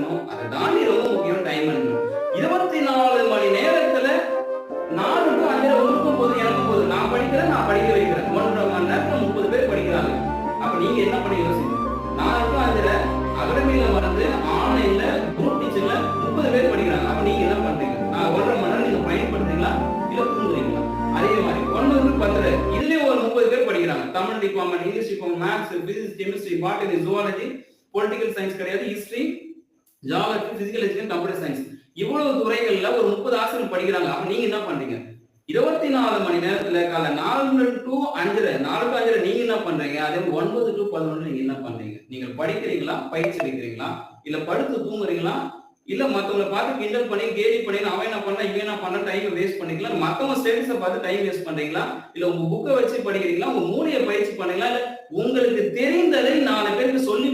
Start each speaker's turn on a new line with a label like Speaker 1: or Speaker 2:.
Speaker 1: இருக்கணும். அதை தாண்டி ரொம்ப முக்கியம் டைம் மேனேஜ்மெண்ட். 24 மணி நேரத்துல 4 டு 5 உங்களுக்கும் போது எனக்கும் போது. நான் படிக்கிறேன், நான் படிக்க வைக்கிறேன். 1.5 மணி நேரத்துல 30 பேர் படிக்கிறாங்க. அப்ப நீங்க என்ன பண்ணி யோசிங்க? 4 டு 5 அகாடமியில வந்து ஆன்லைன்ல குரூப் டீச்சிங்ல 30 பேர் படிக்கிறாங்க. அப்ப நீங்க என்ன பண்றீங்க? 1.5 மணி நேரம் நீங்க பயன்படுத்துறீங்களா இல்ல தூங்குறீங்களா? அதே மாதிரி 9 டு 10 இதுலயே ஒரு 30 பேர் படிக்கிறாங்க. Tamil department, English department, maths, physics, chemistry, botany, zoology, political science கிடையாது, history, geography, physical education, computer science. இவ்வளவு துறைகள்ல ஒரு 30 ஆசிரியர் படிக்கிறாங்க. அப்ப நீங்க என்ன பண்றீங்க? 24 மணி நேரத்துல காலை 4 டு 5 நீங்க என்ன பண்றீங்க? அதே 9 டு 11 நீங்க என்ன பண்றீங்க? நீங்க படிக்கிறீங்களா, பயிற்சி எடுக்கிறீங்களா, இல்ல படுத்து தூங்குறீங்களா, இல்ல மத்தவங்களை பார்த்து கிண்டல் பண்ணி கேலி பண்ணி அவன் என்ன பண்ணா இவன் என்ன பண்ண டைம் வேஸ்ட் பண்ணிக்கலாம், மத்தவங்க ஸ்டேட்டஸை பார்த்து டைம் வேஸ்ட் பண்றீங்களா, இல்ல உங்க புக்கை வச்சு படிக்கிறீங்களா, உங்க மூளையை பயிற்சி பண்ணீங்களா, இல்ல உங்களுக்கு தெரிந்ததை 4 பேருக்கு சொல்லி